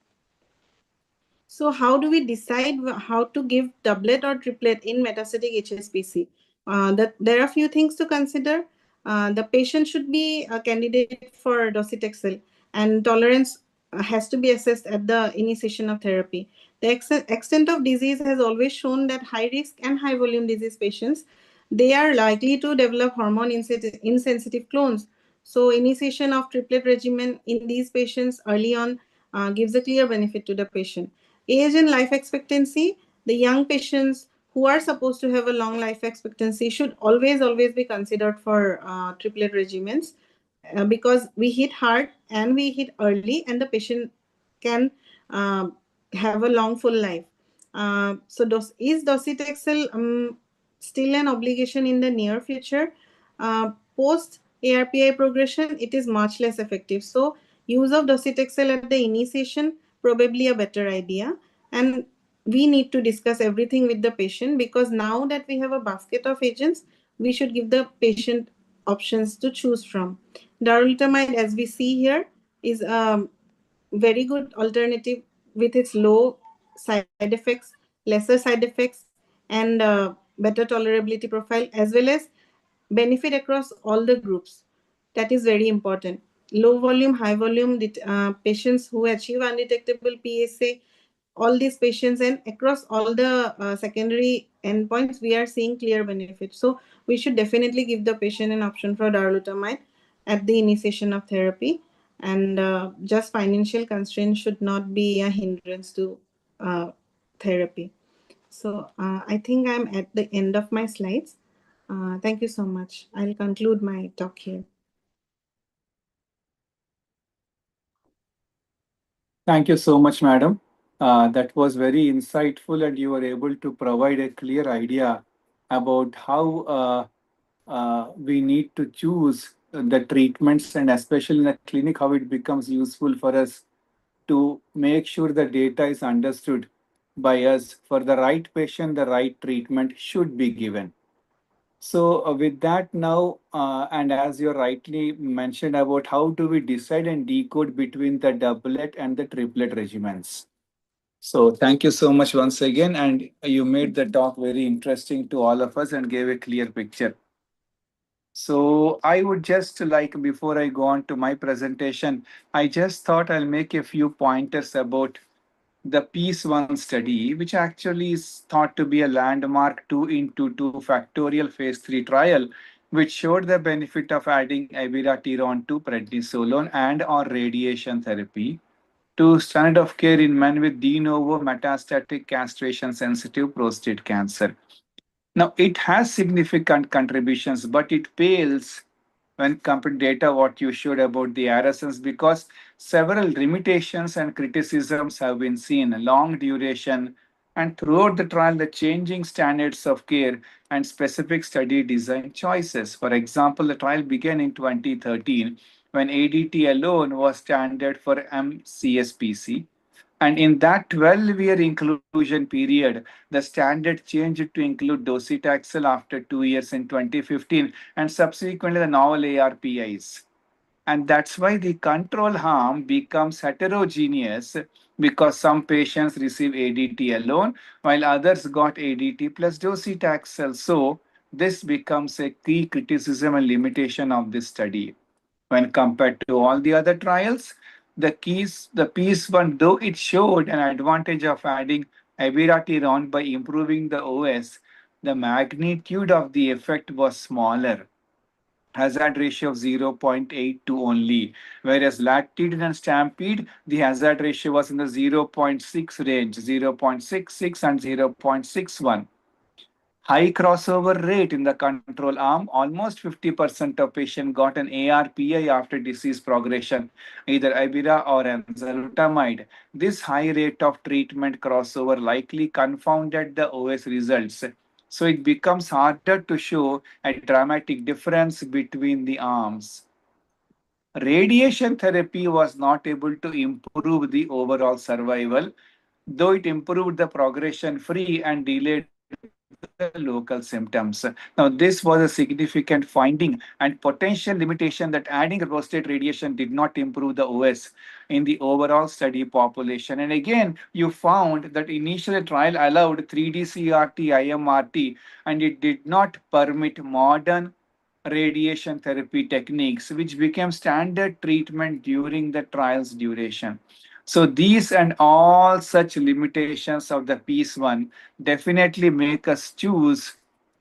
So how do we decide how to give doublet or triplet in metastatic HSPC? There are a few things to consider. The patient should be a candidate for docetaxel, and tolerance has to be assessed at the initiation of therapy. The extent of disease has always shown that high risk and high volume disease patients, they are likely to develop hormone insensitive clones. So initiation of triplet regimen in these patients early on gives a clear benefit to the patient. Age and life expectancy, the young patients who are supposed to have a long life expectancy should always be considered for triplet regimens because we hit hard and we hit early and the patient can uh, have a long full life. Is docetaxel still an obligation in the near future? Post ARPI progression, it is much less effective. So use of docetaxel at the initiation probably a better idea, and we need to discuss everything with the patient because now that we have a basket of agents, we should give the patient options to choose from. Darolutamide, as we see here, is a very good alternative with its low side effects, lesser side effects, and better tolerability profile, as well as benefit across all the groups. That is very important. Low volume, high volume patients who achieve undetectable PSA, all these patients and across all the secondary endpoints, we are seeing clear benefits. So we should definitely give the patient an option for darolutamide at the initiation of therapy. And just financial constraints should not be a hindrance to therapy. So I think I'm at the end of my slides. Thank you so much. I'll conclude my talk here. Thank you so much, madam. That was very insightful, and you were able to provide a clear idea about how we need to choose the treatments, and especially in the clinic, how it becomes useful for us to make sure the data is understood by us. For the right patient, the right treatment should be given. So, with that now, and as you rightly mentioned about how do we decide and decode between the doublet and the triplet regimens. So, thank you so much once again, and you made the talk very interesting to all of us and gave a clear picture. So, I would just like, before I go on to my presentation, I just thought I'll make a few pointers about the Peace One study, which actually is thought to be a landmark 2 into 2 factorial phase 3 trial, which showed the benefit of adding abiraterone to prednisolone and or radiation therapy to standard of care in men with de novo metastatic castration sensitive prostate cancer. Now, it has significant contributions, but it pales when compared data what you showed about the RSNs because several limitations and criticisms have been seen, long duration, and throughout the trial, the changing standards of care and specific study design choices. For example, the trial began in 2013 when ADT alone was standard for MCSPC. And in that 12-year inclusion period, the standard changed to include docetaxel after 2 years in 2015 and subsequently the novel ARPIs. And that's why the control arm becomes heterogeneous because some patients receive ADT alone while others got ADT plus docetaxel. So this becomes a key criticism and limitation of this study. when compared to all the other trials. The piece one, though it showed an advantage of adding abiraterone by improving the OS, the magnitude of the effect was smaller, hazard ratio of 0.82 only, whereas latitude and stampede, the hazard ratio was in the zero point 0.6 range, 0.66 and 0.61. High crossover rate in the control arm, almost 50% of patients got an ARPI after disease progression, either Ibira or enzalutamide. This high rate of treatment crossover likely confounded the OS results. So it becomes harder to show a dramatic difference between the arms. Radiation therapy was not able to improve the overall survival, though it improved the progression free and delayed the local symptoms. Now, this was a significant finding and potential limitation that adding prostate radiation did not improve the OS in the overall study population. And again, you found that initial trial allowed 3D CRT, IMRT, and it did not permit modern radiation therapy techniques, which became standard treatment during the trial's duration. So these and all such limitations of the piece one definitely make us choose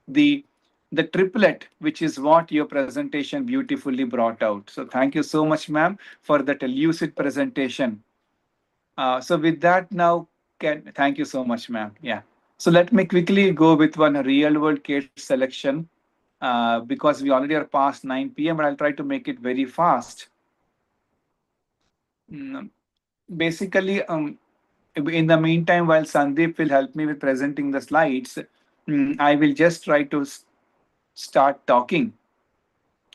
the the triplet, which is what your presentation beautifully brought out. So thank you so much, ma'am, for that lucid presentation. So with that now, thank you so much, ma'am. Yeah. So let me quickly go with one real world case selection because we already are past 9 p.m. But I'll try to make it very fast. Mm, Basically, in the meantime, while Sandeep will help me with presenting the slides, I will just try to start talking.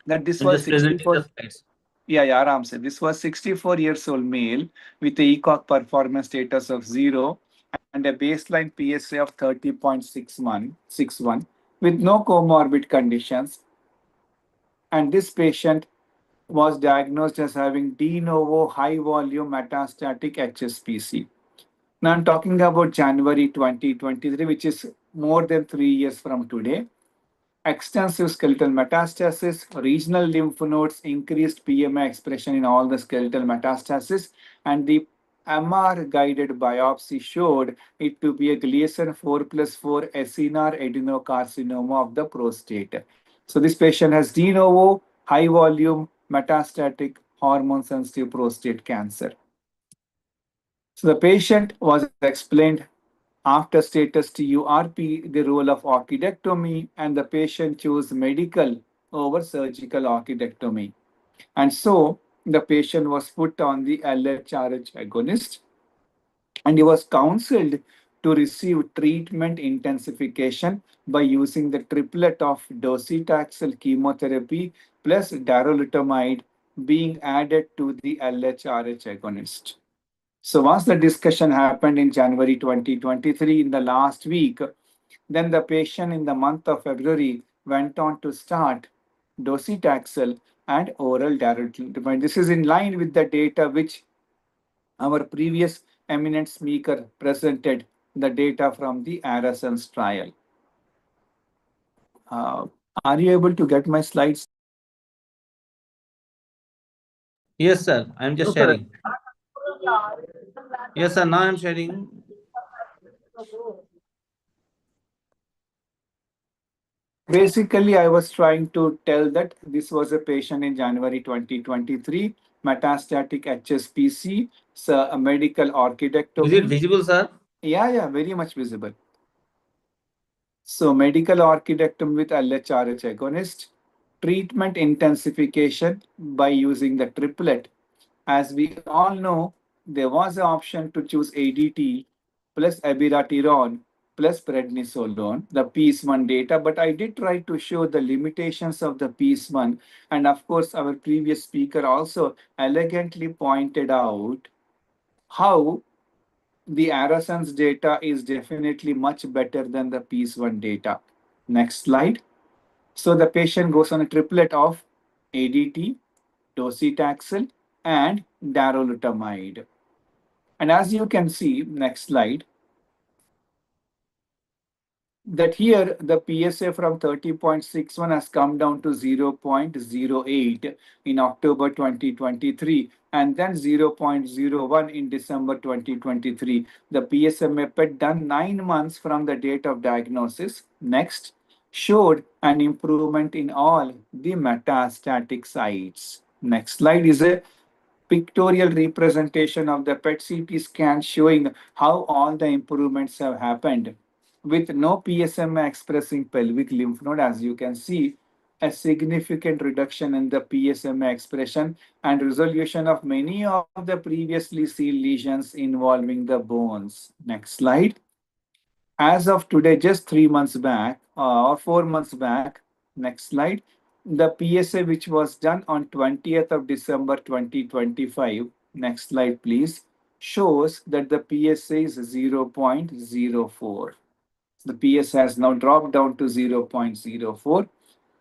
That this I'm was just presenting 64. the slides. Yeah, yeah, Aram said. This was 64 years old male with a ECOG performance status of 0 and a baseline PSA of 30.61 with no comorbid conditions. And this patient was diagnosed as having de novo high volume metastatic HSPC. Now I'm talking about January 2023, which is more than 3 years from today. Extensive skeletal metastasis, regional lymph nodes, increased PMA expression in all the skeletal metastasis, and the MR guided biopsy showed it to be a Gleason 4+4 acinar adenocarcinoma of the prostate. So this patient has de novo high volume metastatic hormone sensitive prostate cancer. So the patient was explained after status TURP the role of orchidectomy, and the patient chose medical over surgical orchidectomy. And so the patient was put on the LHRH agonist and he was counseled to receive treatment intensification by using the triplet of docetaxel chemotherapy plus darolutamide being added to the LHRH agonist. So once the discussion happened in January 2023 in the last week, then the patient in the month of February went on to start docetaxel and oral darolutamide. This is in line with the data which our previous eminent speaker presented, the data from the Arasens trial. Are you able to get my slides? Yes, sir. I'm just sharing. Yes, sir. Now I'm sharing. Basically, I was trying to tell that this was a patient in January 2023, metastatic HSPC, so a medical Is it orchidectomy. visible, sir? Yeah, very much visible. So medical orchidectomy with LHRH agonist, treatment intensification by using the triplet. As we all know, there was an option to choose ADT plus abiraterone plus prednisolone, the piece one data, but I did try to show the limitations of the piece one. And of course, our previous speaker also elegantly pointed out how the Arasens data is definitely much better than the piece one data. Next slide. So the patient goes on a triplet of ADT, docetaxel, and darolutamide. And as you can see, next slide, that here the PSA from 30.61 has come down to 0.08 in October 2023 and then 0.01 in December 2023. The PSA method done 9 months from the date of diagnosis. Next, showed an improvement in all the metastatic sites. Next slide is a pictorial representation of the PET CT scan showing how all the improvements have happened. With no PSMA expressing pelvic lymph node, as you can see, a significant reduction in the PSMA expression and resolution of many of the previously seen lesions involving the bones. Next slide. As of today, just 3 months back or 4 months back, next slide, the PSA which was done on 20th of December 2025, next slide please, shows that the PSA is 0.04. The PSA has now dropped down to 0.04.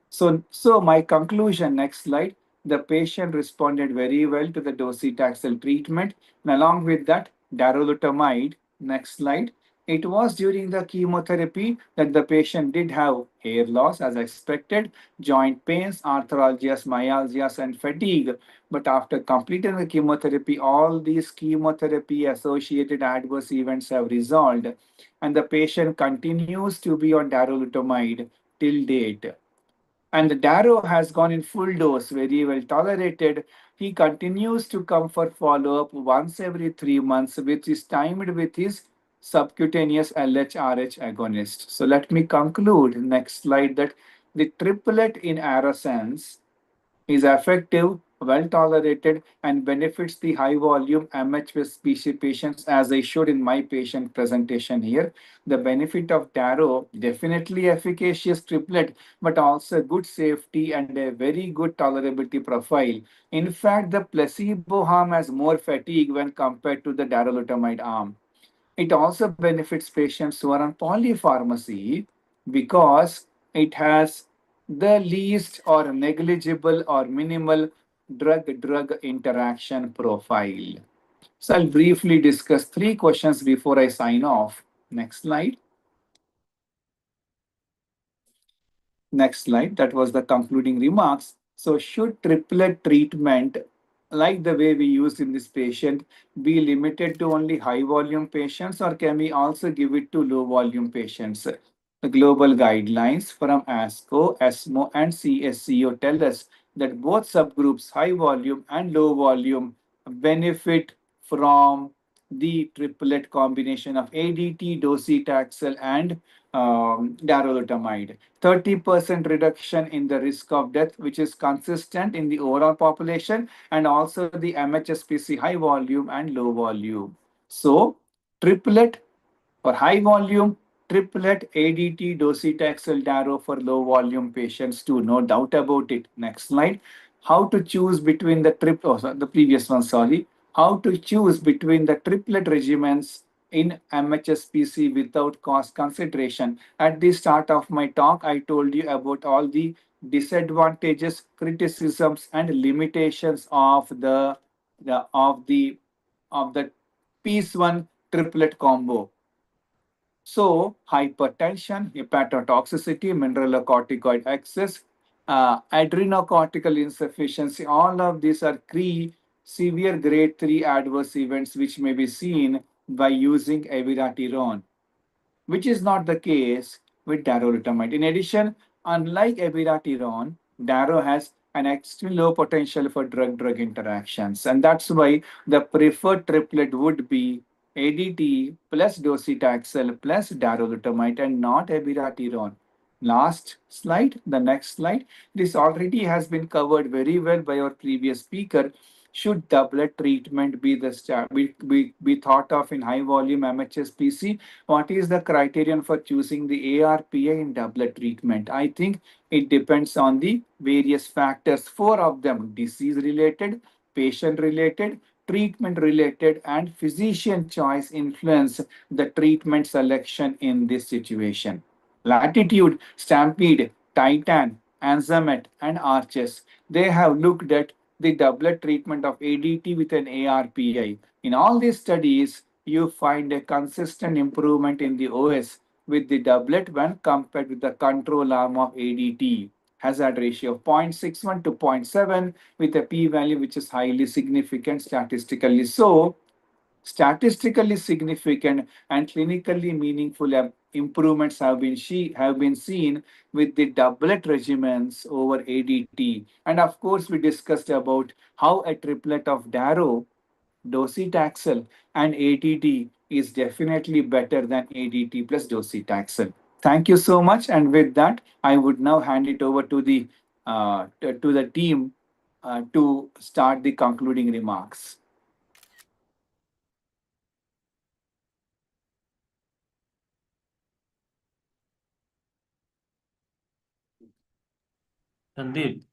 So my conclusion, next slide, the patient responded very well to the docetaxel treatment, and along with that, darolutamide, next slide, it was during the chemotherapy that the patient did have hair loss as expected, joint pains, arthralgias, myalgias, and fatigue. But after completing the chemotherapy, all these chemotherapy associated adverse events have resolved, and the patient continues to be on darolutamide till date. And the Darrow has gone in full dose, very well tolerated. He continues to come for follow-up once every 3 months, which is timed with his subcutaneous LHRH agonist. So let me conclude, next slide, that the triplet in Arasens is effective, well tolerated, and benefits the high volume MHS species patients, as I showed in my patient presentation here. The benefit of Taro, definitely efficacious triplet, but also good safety and a very good tolerability profile. In fact, the placebo arm has more fatigue when compared to the darolutamide arm. It also benefits patients who are on polypharmacy because it has the least or negligible or minimal drug-drug interaction profile. So I'll briefly discuss 3 questions before I sign off. Next slide. Next slide. That was the concluding remarks. So should triplet treatment, like the way we used in this patient, be limited to only high volume patients, or can we also give it to low volume patients? The global guidelines from ASCO, ESMO, and CSCO tell us that both subgroups, high volume and low volume, benefit from the triplet combination of ADT, docetaxel, and darolutamide. 30% reduction in the risk of death, which is consistent in the overall population, and also the MHSPC high volume and low volume. So, triplet for high volume, triplet ADT, docetaxel, daro for low volume patients too, no doubt about it. Next slide. How to choose between the the previous one, sorry. How to choose between the triplet regimens in MHSPC without cost consideration. At the start of my talk, I told you about all the disadvantages, criticisms, and limitations of the piece one triplet combo. So, hypertension, hepatotoxicity, mineralocorticoid excess, adrenocortical insufficiency, all of these are three severe grade 3 adverse events which may be seen by using abiraterone, which is not the case with darolutamide. In addition, unlike abiraterone, daro has an extremely low potential for drug-drug interactions, and that's why the preferred triplet would be ADT plus docetaxel plus darolutamide and not abiraterone. Last slide, the next slide. This already has been covered very well by our previous speaker. Should doublet treatment be be thought of in high volume MHSPC? What is the criterion for choosing the ARPA in doublet treatment? I think it depends on the various factors, 4 of them: disease related, patient related, treatment related, and physician choice influence the treatment selection in this situation. Latitude, Stampede, Titan, Anzamet, and Arches, they have looked at the doublet treatment of ADT with an ARPI. In all these studies, you find a consistent improvement in the OS with the doublet when compared with the control arm of ADT. Hazard ratio of 0.61 to 0.7 with a p-value which is highly significant statistically. So, statistically significant and clinically meaningful improvements have been seen with the doublet regimens over ADT. And of course, we discussed about how a triplet of Darrow, docetaxel, and ADT is definitely better than ADT plus docetaxel. Thank you so much. And with that, I would now hand it over to the team to start the concluding remarks. Sandeep,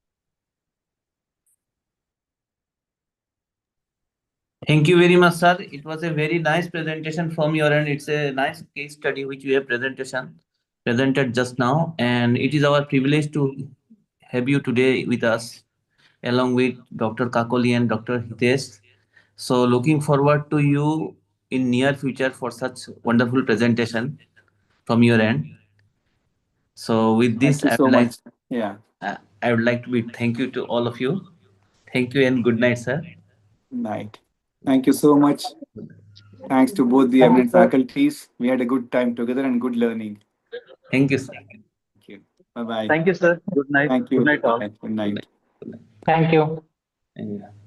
thank you very much, sir. It was a very nice presentation from your end. It's a nice case study which you have presented just now, and it is our privilege to have you today with us, along with Dr. Kakoli and Dr. Hitesh. So, looking forward to you in near future for such wonderful presentation from your end. So, with Thank this, you so much. Yeah. I would like to be thank you to all of you. Thank you and good night, sir. Night. Thank you so much. Thanks to both the Thank you, eminent sir. faculties. We had a good time together and good learning. Thank you, sir. Thank you. Bye bye. Thank you, sir. Good night. Thank Good you. night, all. Bye. Good Good night. night. Good night. Thank you. Thank you.